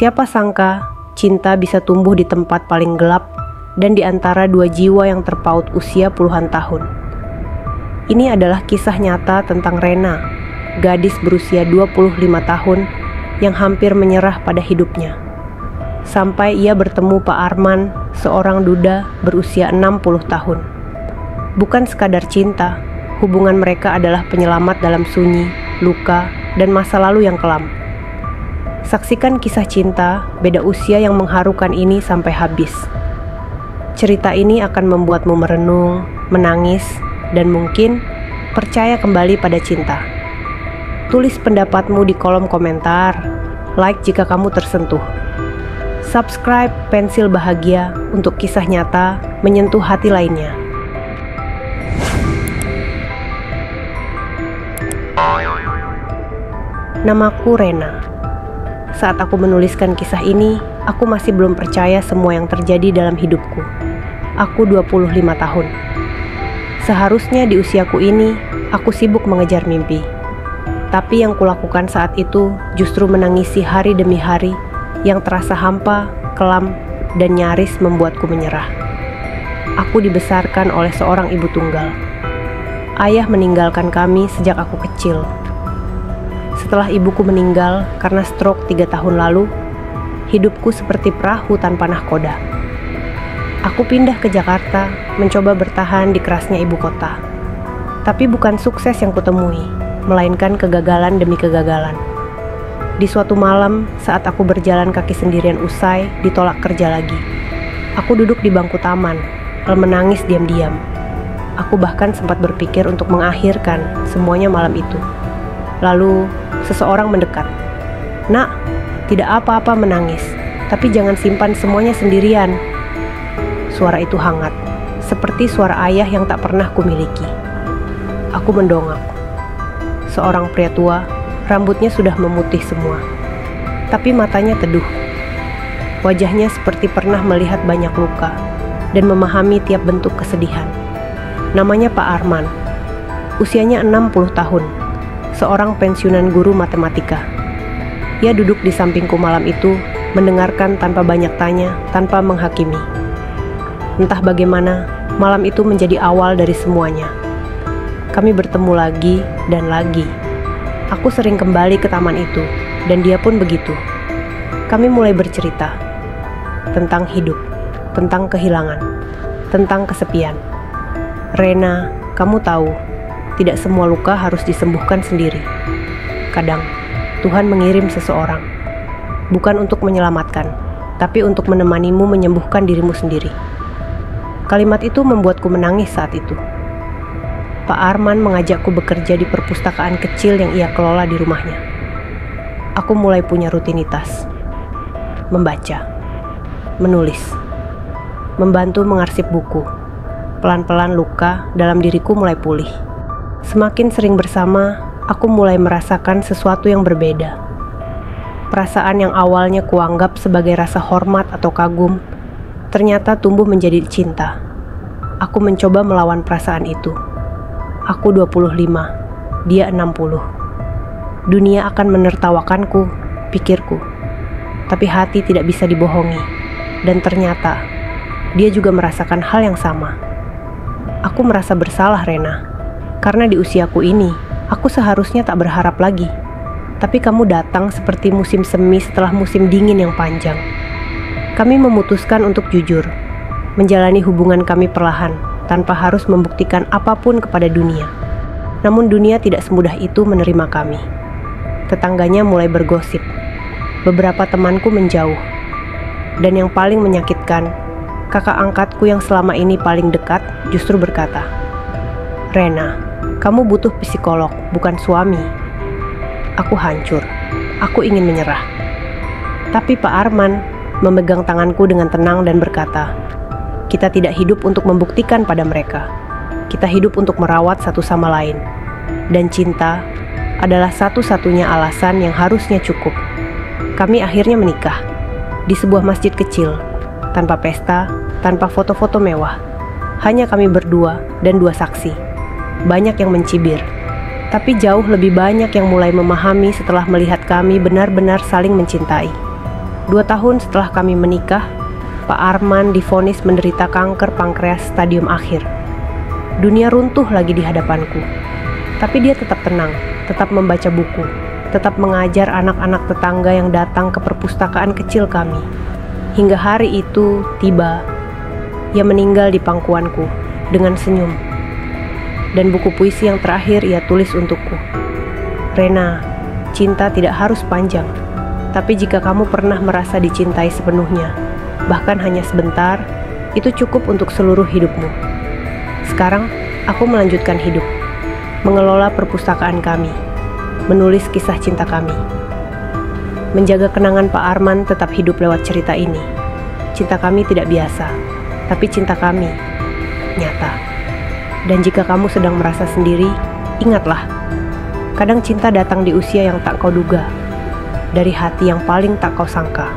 Siapa sangka cinta bisa tumbuh di tempat paling gelap dan di antara dua jiwa yang terpaut usia puluhan tahun. Ini adalah kisah nyata tentang Rena, gadis berusia 25 tahun yang hampir menyerah pada hidupnya. Sampai ia bertemu Pak Arman, seorang duda berusia 60 tahun. Bukan sekadar cinta, hubungan mereka adalah penyelamat dalam sunyi, luka, dan masa lalu yang kelam. Saksikan kisah cinta beda usia yang mengharukan ini sampai habis. Cerita ini akan membuatmu merenung, menangis, dan mungkin percaya kembali pada cinta. Tulis pendapatmu di kolom komentar, like jika kamu tersentuh. Subscribe Pensil Bahagia untuk kisah nyata menyentuh hati lainnya. Namaku Rena. Saat aku menuliskan kisah ini, aku masih belum percaya semua yang terjadi dalam hidupku. Aku 25 tahun. Seharusnya di usiaku ini, aku sibuk mengejar mimpi. Tapi yang kulakukan saat itu justru menangisi hari demi hari yang terasa hampa, kelam, dan nyaris membuatku menyerah. Aku dibesarkan oleh seorang ibu tunggal. Ayah meninggalkan kami sejak aku kecil. Setelah ibuku meninggal karena stroke 3 tahun lalu, hidupku seperti perahu tanpa nahkoda. Aku pindah ke Jakarta, mencoba bertahan di kerasnya ibu kota. Tapi bukan sukses yang kutemui, melainkan kegagalan demi kegagalan. Di suatu malam, saat aku berjalan kaki sendirian usai ditolak kerja lagi, aku duduk di bangku taman, lalu menangis diam-diam. Aku bahkan sempat berpikir untuk mengakhirkan semuanya malam itu. Lalu, seseorang mendekat. "Nak, tidak apa-apa menangis, tapi jangan simpan semuanya sendirian." Suara itu hangat, seperti suara ayah yang tak pernah kumiliki. Aku mendongak. Seorang pria tua, rambutnya sudah memutih semua, tapi matanya teduh. Wajahnya seperti pernah melihat banyak luka dan memahami tiap bentuk kesedihan. Namanya Pak Arman. Usianya 60 tahun. Seorang pensiunan guru matematika. Ia duduk di sampingku malam itu, mendengarkan tanpa banyak tanya, tanpa menghakimi. Entah bagaimana, malam itu menjadi awal dari semuanya. Kami bertemu lagi dan lagi. Aku sering kembali ke taman itu, dan dia pun begitu. Kami mulai bercerita tentang hidup, tentang kehilangan, tentang kesepian. "Rena, kamu tahu, tidak semua luka harus disembuhkan sendiri. Kadang, Tuhan mengirim seseorang, bukan untuk menyelamatkan, tapi untuk menemanimu menyembuhkan dirimu sendiri." Kalimat itu membuatku menangis saat itu. Pak Arman mengajakku bekerja di perpustakaan kecil yang ia kelola di rumahnya. Aku mulai punya rutinitas. Membaca, menulis, membantu mengarsip buku. Pelan-pelan luka dalam diriku mulai pulih. Semakin sering bersama, aku mulai merasakan sesuatu yang berbeda. Perasaan yang awalnya kuanggap sebagai rasa hormat atau kagum, ternyata tumbuh menjadi cinta. Aku mencoba melawan perasaan itu. Aku 25, dia 60. Dunia akan menertawakanku, pikirku. Tapi hati tidak bisa dibohongi. Dan ternyata, dia juga merasakan hal yang sama. Aku merasa bersalah, Rena. Karena di usiaku ini, aku seharusnya tak berharap lagi. Tapi kamu datang seperti musim semi setelah musim dingin yang panjang. Kami memutuskan untuk jujur, menjalani hubungan kami perlahan, tanpa harus membuktikan apapun kepada dunia. Namun dunia tidak semudah itu menerima kami. Tetangganya mulai bergosip. Beberapa temanku menjauh. Dan yang paling menyakitkan, kakak angkatku yang selama ini paling dekat justru berkata, "Rena, kamu butuh psikolog, bukan suami." Aku hancur. Aku ingin menyerah. Tapi Pak Arman memegang tanganku dengan tenang dan berkata, "Kita tidak hidup untuk membuktikan pada mereka. Kita hidup untuk merawat satu sama lain. Dan cinta adalah satu-satunya alasan yang harusnya cukup." Kami akhirnya menikah di sebuah masjid kecil, tanpa pesta, tanpa foto-foto mewah. Hanya kami berdua dan 2 saksi. Banyak yang mencibir, tapi jauh lebih banyak yang mulai memahami setelah melihat kami benar-benar saling mencintai. 2 tahun setelah kami menikah, Pak Arman divonis menderita kanker pankreas stadium akhir. Dunia runtuh lagi di hadapanku. Tapi dia tetap tenang, tetap membaca buku, tetap mengajar anak-anak tetangga yang datang ke perpustakaan kecil kami. Hingga hari itu tiba, ia meninggal di pangkuanku dengan senyum. Dan buku puisi yang terakhir ia tulis untukku. Rena, cinta tidak harus panjang, tapi jika kamu pernah merasa dicintai sepenuhnya, bahkan hanya sebentar, itu cukup untuk seluruh hidupmu. Sekarang, aku melanjutkan hidup, mengelola perpustakaan kami, menulis kisah cinta kami. Menjaga kenangan Pak Arman tetap hidup lewat cerita ini. Cinta kami tidak biasa, tapi cinta kami nyata. Dan jika kamu sedang merasa sendiri, ingatlah, kadang cinta datang di usia yang tak kau duga, dari hati yang paling tak kau sangka.